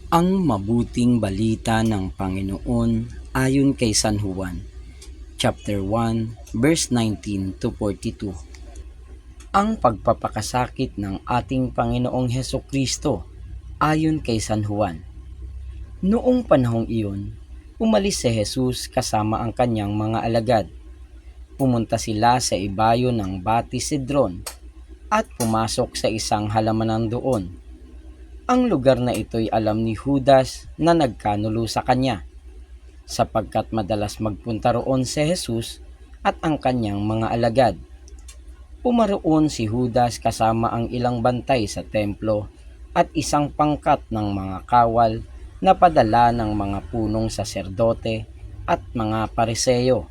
Ang mabuting balita ng Panginoon ayon kay San Juan, chapter 1, verse 19 to 42. Ang pagpapakasakit ng ating Panginoong Hesukristo ayon kay San Juan. Noong panahong iyon, umalis si Jesus kasama ang kanyang mga alagad. Pumunta sila sa ibayo ng Bati Cedron at pumasok sa isang halamanan doon. Ang lugar na ito'y alam ni Judas na nagkanulo sa kanya, sapagkat madalas magpunta roon si Jesus at ang kanyang mga alagad. Pumaroon si Judas kasama ang ilang bantay sa templo at isang pangkat ng mga kawal na padala ng mga punong saserdote at mga pariseyo.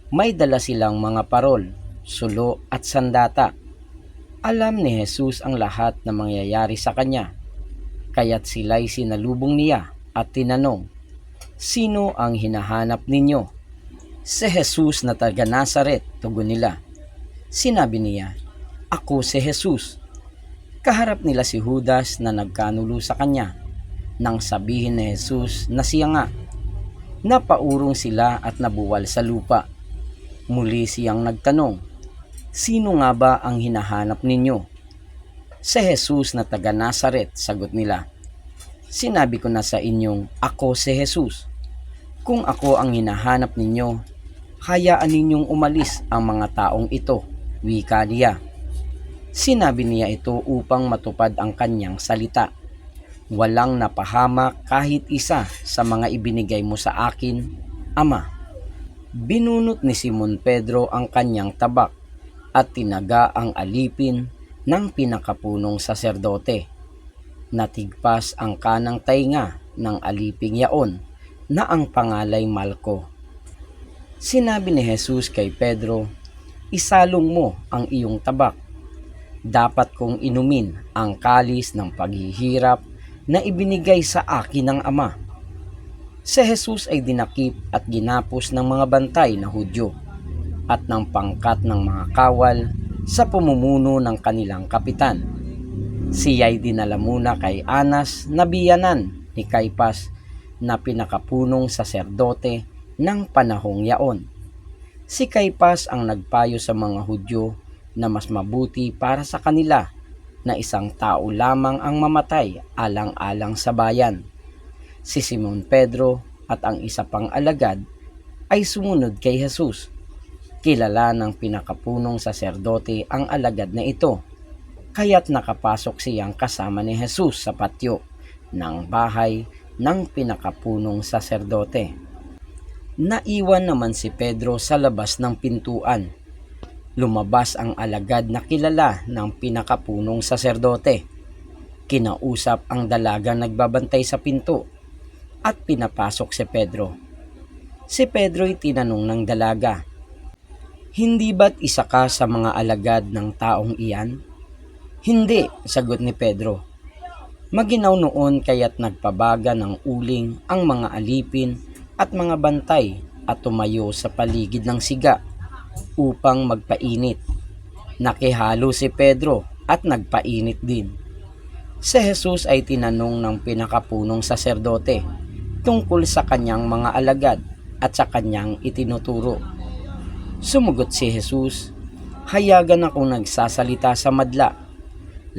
May dala silang mga parol, sulo at sandata. Alam ni Jesus ang lahat na mangyayari sa kanya. Kaya't sila'y sinalubong niya at tinanong, "Sino ang hinahanap ninyo?" "Si Jesus na taga Nazaret," tugon nila. Sinabi niya, "Ako si Jesus." Kaharap nila si Judas na nagkanulo sa kanya. Nang sabihin ni Jesus na siya nga, napaurong sila at nabuwal sa lupa. Muli siyang nagtanong, "Sino nga ba ang hinahanap ninyo?" "Si Jesus na taga Nazaret," sagot nila. "Sinabi ko na sa inyong ako si Jesus. Kung ako ang hinahanap ninyo, hayaan ninyong umalis ang mga taong ito," wika niya. Sinabi niya ito upang matupad ang kanyang salita. "Walang napahamak kahit isa sa mga ibinigay mo sa akin, Ama." Binunot ni Simon Pedro ang kanyang tabak at tinaga ang alipin ng pinakapunong saserdote. Natigpas ang kanang tainga ng aliping yaon na ang pangalay Malco. Sinabi ni Jesus kay Pedro, "Isalong mo ang iyong tabak. Dapat kong inumin ang kalis ng paghihirap na ibinigay sa akin ng Ama." Si Jesus ay dinakip at ginapos ng mga bantay na Hudyo at ng pangkat ng mga kawal sa pamumuno ng kanilang kapitan. Siya'y dinala muna kay Anas na biyanan ni Caifás na pinakapunong saserdote ng panahong yaon. Si Caifás ang nagpayo sa mga Hudyo na mas mabuti para sa kanila na isang tao lamang ang mamatay alang-alang sa bayan. Si Simon Pedro at ang isa pang alagad ay sumunod kay Jesus. Kilala ng pinakapunong saserdote ang alagad na ito, kaya't nakapasok siyang kasama ni Jesus sa patio ng bahay ng pinakapunong saserdote. Naiwan naman si Pedro sa labas ng pintuan. Lumabas ang alagad na kilala ng pinakapunong saserdote. Kinausap ang dalagang nagbabantay sa pinto at pinapasok si Pedro. Si Pedro'y tinanong ng dalaga, "Hindi ba't isa ka sa mga alagad ng taong iyan?" "Hindi," sagot ni Pedro. Maginaw noon kaya't nagpabaga ng uling ang mga alipin at mga bantay at tumayo sa paligid ng siga upang magpainit. Nakihalo si Pedro at nagpainit din. Si Jesus ay tinanong ng pinakapunong saserdote tungkol sa kanyang mga alagad at sa kanyang itinuturo. Sumugot si Jesus, "Hayagan akong nagsasalita sa madla.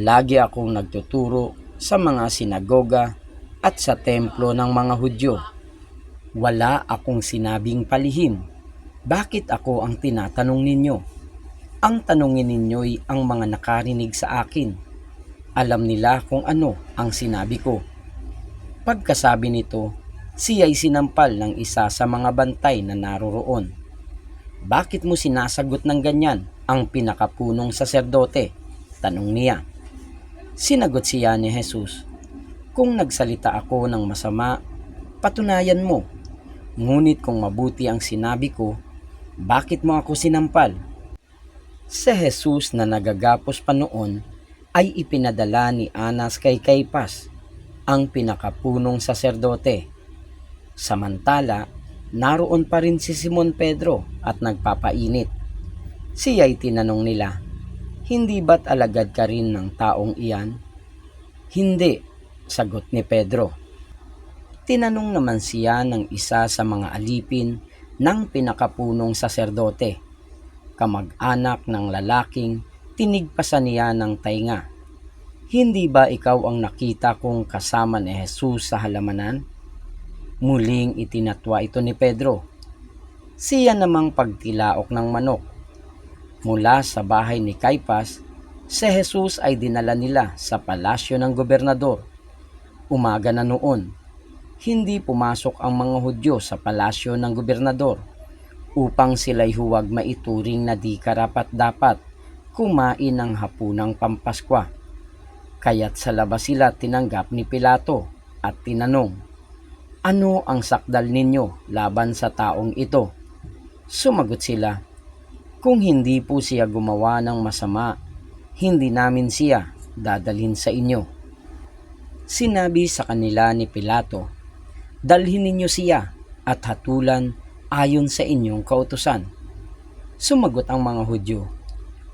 Lagi akong nagtuturo sa mga sinagoga at sa templo ng mga Hudyo. Wala akong sinabing palihim. Bakit ako ang tinatanong ninyo? Ang tanungin ninyo'y ang mga nakarinig sa akin. Alam nila kung ano ang sinabi ko." Pagkasabi nito, siya'y sinampal ng isa sa mga bantay na naroroon. "Bakit mo sinasagot ng ganyan ang pinakapunong saserdote?" tanong niya. Sinagot siya ni Jesus, "Kung nagsalita ako ng masama, patunayan mo. Ngunit kung mabuti ang sinabi ko, bakit mo ako sinampal?" Si Jesus na nagagapos pa noon ay ipinadala ni Anas kay Caifás, ang pinakapunong saserdote. Samantala, naroon pa rin si Simon Pedro at nagpapainit. Siya'y tinanong nila, "Hindi ba't alagad ka rin ng taong iyan?" "Hindi," sagot ni Pedro. Tinanong naman siya ng isa sa mga alipin ng pinakapunong saserdote, kamag-anak ng lalaking tinigpasan niya ng tainga. Hindi ba ikaw ang nakita kong kasama ni Jesus sa halamanan? Muling itinatwa ito ni Pedro. Siya namang pagtilaok ng manok. Mula sa bahay ni Caiphas, si Jesus ay dinala nila sa palasyo ng gobernador. Umaga na noon, hindi pumasok ang mga Hudyo sa palasyo ng gobernador upang sila'y huwag maituring na di karapat-dapat kumain ng hapunang Pampaskwa. Kaya't sa labas sila tinanggap ni Pilato at tinanong, "Ano ang sakdal ninyo laban sa taong ito?" Sumagot sila, "Kung hindi po siya gumawa ng masama, hindi namin siya dadalhin sa inyo." Sinabi sa kanila ni Pilato, "Dalhin ninyo siya at hatulan ayon sa inyong kautusan." Sumagot ang mga Hudyo,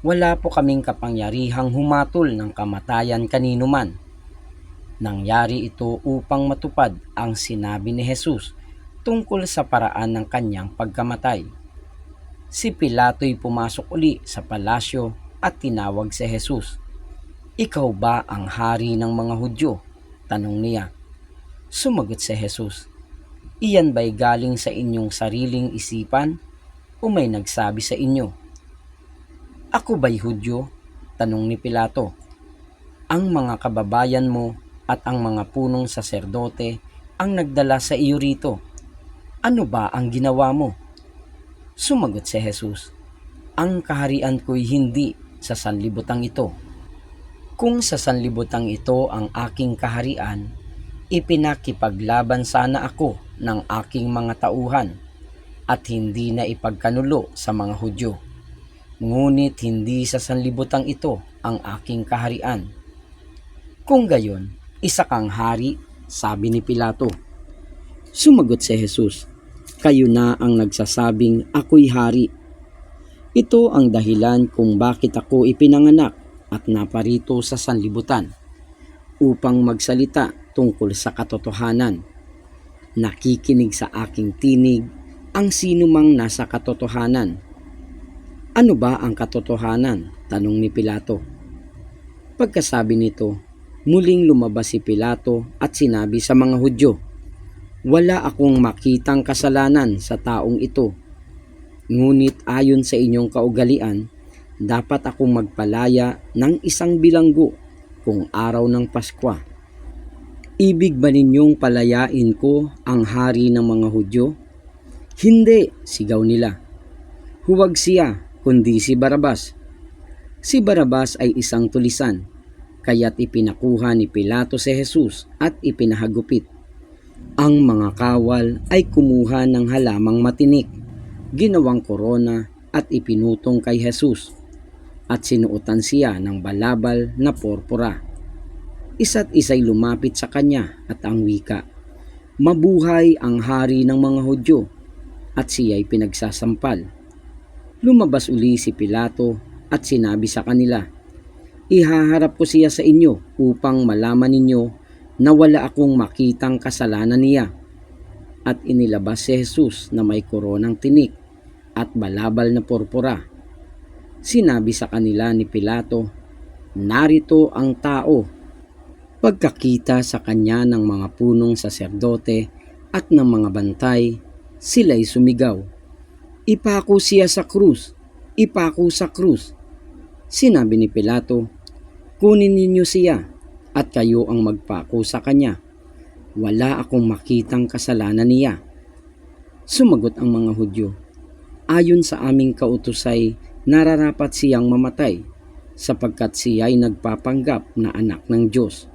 "Wala po kaming kapangyarihang humatol ng kamatayan kanino man." Nangyari ito upang matupad ang sinabi ni Jesus tungkol sa paraan ng kanyang pagkamatay. Si Pilato'y pumasok uli sa palasyo at tinawag si Jesus. "Ikaw ba ang hari ng mga Hudyo?" tanong niya. Sumagot si Jesus, "Iyan ba'y galing sa inyong sariling isipan o may nagsabi sa inyo?" "Ako ba'y Hudyo?" tanong ni Pilato. "Ang mga kababayan mo at ang mga punong saserdote ang nagdala sa iyo rito. Ano ba ang ginawa mo?" Sumagot si Jesus, "Ang kaharian ko'y hindi sa sanlibutang ito. Kung sa sanlibutang ito ang aking kaharian, ipinakipaglaban sana ako ng aking mga tauhan at hindi na ipagkanulo sa mga Hudyo. Ngunit hindi sa sanlibutang ito ang aking kaharian." "Kung gayon, isa kang hari," sabi ni Pilato. Sumagot si Jesus, "Kayo na ang nagsasabing ako'y hari. Ito ang dahilan kung bakit ako ipinanganak at naparito sa sanlibutan, upang magsalita tungkol sa katotohanan. Nakikinig sa aking tinig ang sinumang nasa katotohanan." "Ano ba ang katotohanan?" tanong ni Pilato. Pagkasabi nito, muling lumabas si Pilato at sinabi sa mga Hudyo, "Wala akong makitang kasalanan sa taong ito. Ngunit ayon sa inyong kaugalian, dapat akong magpalaya ng isang bilanggo kung araw ng Paskwa. Ibig ba ninyong palayain ko ang hari ng mga Hudyo?" "Hindi," sigaw nila. "Huwag siya, kundi si Barabas." Si Barabas ay isang tulisan, kaya't ipinakuha ni Pilato si Jesus at ipinahagupit. Ang mga kawal ay kumuha ng halamang matinik, ginawang korona at ipinutong kay Jesus, at sinuotan siya ng balabal na porpora. Isa't isa'y lumapit sa kanya at ang wika, "Mabuhay ang hari ng mga Hudyo," at siya'y pinagsasampal. Lumabas uli si Pilato at sinabi sa kanila, "Ihaharap ko siya sa inyo upang malaman ninyo na wala akong makitang kasalanan niya." At inilabas si Jesus na may koronang tinik at balabal na porpora. Sinabi sa kanila ni Pilato, "Narito ang tao." Pagkakita sa kanya ng mga punong saserdote at ng mga bantay, sila'y sumigaw, "Ipako siya sa krus! Ipako sa krus!" Sinabi ni Pilato, "Kunin ninyo siya at kayo ang magpako sa kanya. Wala akong makitang kasalanan niya." Sumagot ang mga Hudyo, "Ayon sa aming kautusay, nararapat siyang mamatay sapagkat siya'y nagpapanggap na anak ng Diyos."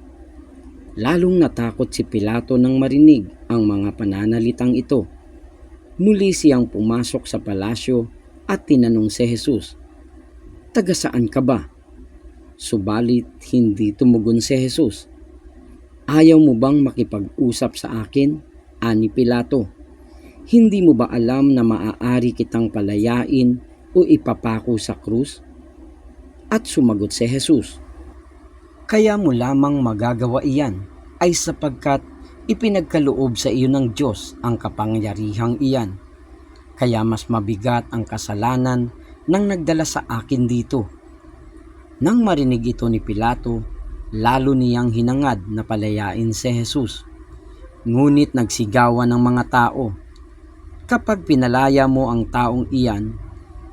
Lalong natakot si Pilato nang marinig ang mga pananalitang ito. Muli siyang pumasok sa palasyo at tinanong si Jesus, "Taga saan ka ba?" Subalit hindi tumugon si Jesus. "Ayaw mo bang makipag-usap sa akin?" ani Pilato. "Hindi mo ba alam na maaari kitang palayain o ipapako sa krus?" At sumagot si Jesus, "Kaya mo lamang magagawa iyan ay sapagkat Ipinagkaloob sa iyo ng Diyos ang kapangyarihang iyan, kaya mas mabigat ang kasalanan nang nagdala sa akin dito. Nang marinig ito ni Pilato, lalo niyang hinangad na palayain si Jesus. Ngunit nagsigawan ng mga tao, "Kapag pinalaya mo ang taong iyan,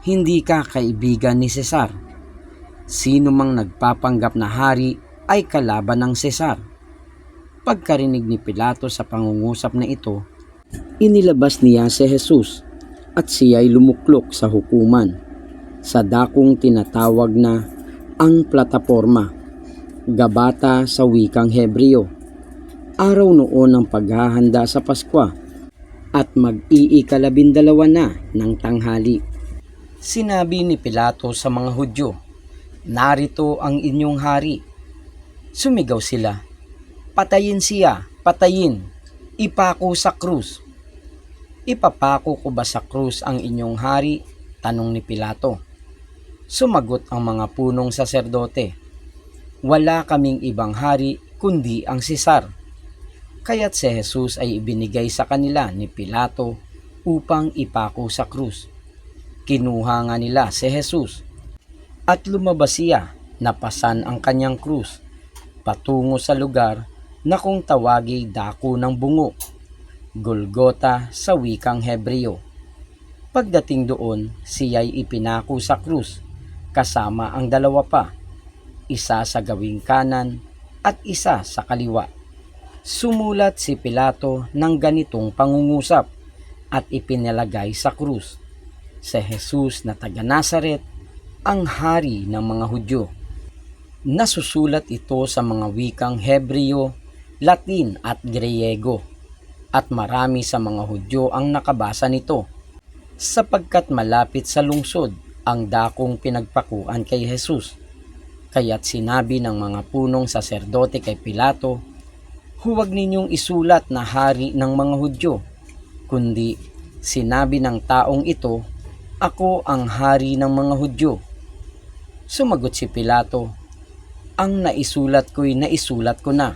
hindi ka kaibigan ni Cesar. Sino mang nagpapanggap na hari ay kalaban ng Cesar." Pagkarinig ni Pilato sa pangungusap na ito, inilabas niya si Jesus at siya'y lumuklok sa hukuman, sa dakong tinatawag na ang plataporma, Gabata sa wikang Hebreo. Araw noon ng paghahanda sa Paskwa at mag-iikalabindalawa na ng tanghali. Sinabi ni Pilato sa mga Hudyo, "Narito ang inyong hari." Sumigaw sila, "Patayin siya, patayin, ipako sa krus." "Ipapako ko ba sa krus ang inyong hari?" tanong ni Pilato. Sumagot ang mga punong saserdote, "Wala kaming ibang hari kundi ang Cesar." Kaya't si Jesus ay ibinigay sa kanila ni Pilato upang ipako sa krus. Kinuha nga nila si Jesus at lumabas siya, napasan ang kanyang krus, patungo sa lugar na kung tawagi dako ng bungo, Golgota sa wikang Hebreo. Pagdating doon, siya'y ipinako sa krus, kasama ang dalawa pa, isa sa gawing kanan at isa sa kaliwa. Sumulat si Pilato ng ganitong pangungusap at ipinalagay sa krus, si Jesus na taga Nazaret, ang hari ng mga Hudyo. Nasusulat ito sa mga wikang Hebreo, Latin at Griego, at marami sa mga Hudyo ang nakabasa nito, sapagkat malapit sa lungsod ang dakong pinagpakuan kay Jesus. Kaya't sinabi ng mga punong saserdote kay Pilato, "Huwag ninyong isulat na hari ng mga Hudyo, kundi sinabi ng taong ito, 'Ako ang hari ng mga Hudyo.'" Sumagot si Pilato, "Ang naisulat ko'y naisulat ko na."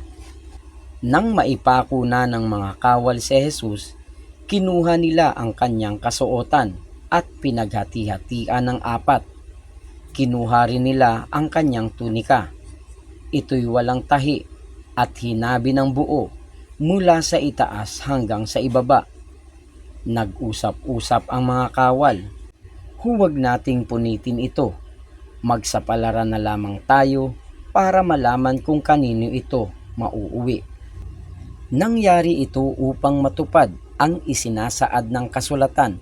Nang maipako na ng mga kawal si Jesus, kinuha nila ang kanyang kasuotan at pinaghati-hatian ng apat. Kinuha rin nila ang kanyang tunika. Ito'y walang tahi at hinabi ng buo mula sa itaas hanggang sa ibaba. Nag-usap-usap ang mga kawal, "Huwag nating punitin ito. Magsapalaran na lamang tayo para malaman kung kanino ito mauuwi." Nangyari ito upang matupad ang isinasaad ng kasulatan,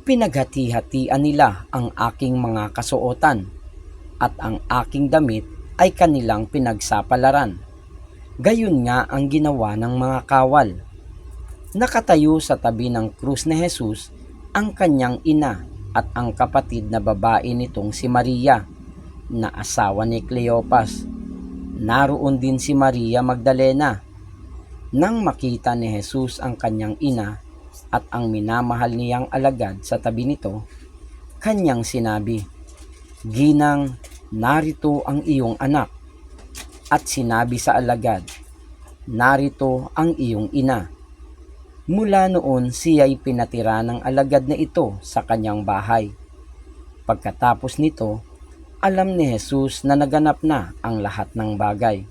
"Pinaghati-hatian nila ang aking mga kasuotan, at ang aking damit ay kanilang pinagsapalaran." Gayon nga ang ginawa ng mga kawal. Nakatayo sa tabi ng krus ni Jesus ang kanyang ina at ang kapatid na babae nitong si Maria, na asawa ni Cleopas. Naroon din si Maria Magdalena. Nang makita ni Jesus ang kanyang ina at ang minamahal niyang alagad sa tabi nito, kanyang sinabi, "Ginang, narito ang iyong anak." At sinabi sa alagad, "Narito ang iyong ina." Mula noon siya'y pinatira ng alagad na ito sa kanyang bahay. Pagkatapos nito, alam ni Jesus na naganap na ang lahat ng bagay.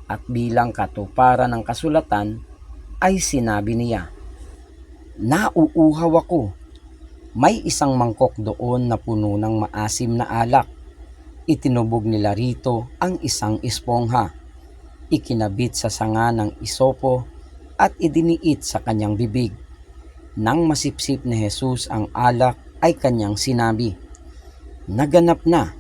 At bilang katuparan ng kasulatan, ay sinabi niya, "Nauuhaw ako." May isang mangkok doon na puno ng maasim na alak. Itinubog nila rito ang isang espongha. Ikinabit sa sanga ng isopo at idiniit sa kanyang bibig. Nang masipsip ni Jesus ang alak, ay kanyang sinabi, "Naganap na."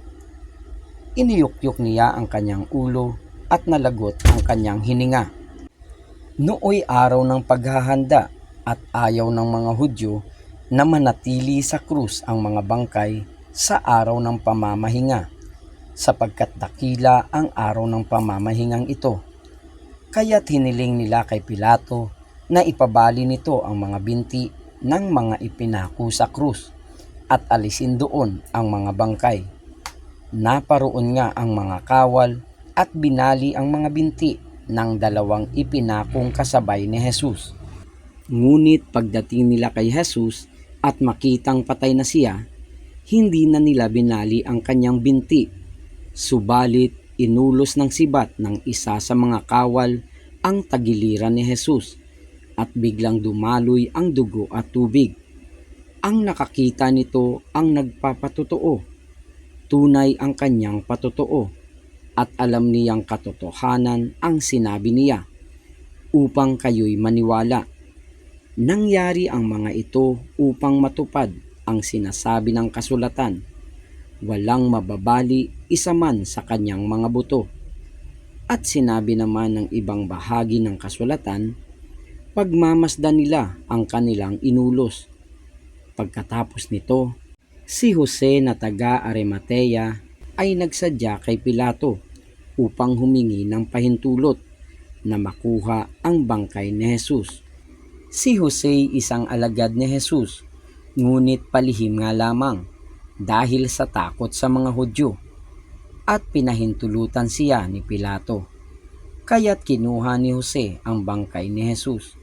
Iniyukyuk niya ang kanyang ulo at nalagot ang kanyang hininga. Nooy araw ng paghahanda at ayaw ng mga Hudyo na manatili sa krus ang mga bangkay sa araw ng pamamahinga, sapagkat dakila ang araw ng pamamahingang ito. Kaya't hiniling nila kay Pilato na ipabali nito ang mga binti ng mga ipinako sa krus at alisin doon ang mga bangkay. Naparoon nga ang mga kawal at binali ang mga binti ng dalawang ipinakong kasabay ni Jesus. Ngunit pagdating nila kay Jesus at makitang patay na siya, hindi na nila binali ang kanyang binti. Subalit inulos ng sibat ng isa sa mga kawal ang tagiliran ni Jesus at biglang dumaloy ang dugo at tubig. Ang nakakita nito ang nagpapatotoo. Tunay ang kanyang patotoo at alam niyang katotohanan ang sinabi niya upang kayo'y maniwala. Nangyari ang mga ito upang matupad ang sinasabi ng kasulatan. Walang mababali isa man sa kanyang mga buto. At sinabi naman ng ibang bahagi ng kasulatan, pagmamasdan nila ang kanilang inulos. Pagkatapos nito, si Jose na taga Arimatea ay nagsadya kay Pilato upang humingi ng pahintulot na makuha ang bangkay ni Jesus. Si Jose isang alagad ni Jesus, ngunit palihim nga lamang dahil sa takot sa mga Hudyo, at pinahintulutan siya ni Pilato. Kaya't kinuha ni Jose ang bangkay ni Jesus.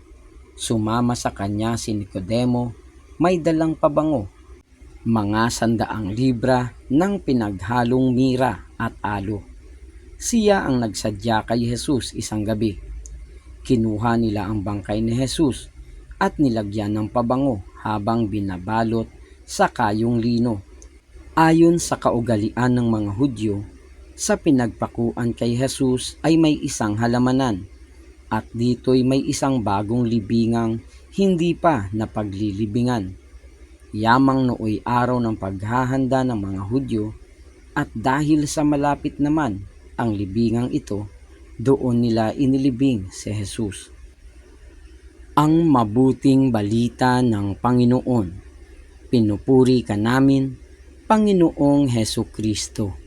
Sumama sa kanya si Nicodemo, may dalang pabango, mga 100 libra ng pinaghalong mira at alo. Siya ang nagsadya kay Jesus isang gabi. Kinuha nila ang bangkay ni Jesus at nilagyan ng pabango habang binabalot sa kayong lino. Ayon sa kaugalian ng mga Hudyo, sa pinagpakuan kay Jesus ay may isang halamanan at dito'y may isang bagong libingang hindi pa napaglilibingan. Yamang nooy araw ng paghahanda ng mga Hudyo at dahil sa malapit naman ang libingang ito, doon nila inilibing si Jesus. Ang mabuting balita ng Panginoon. Pinupuri ka namin, Panginoong Hesukristo.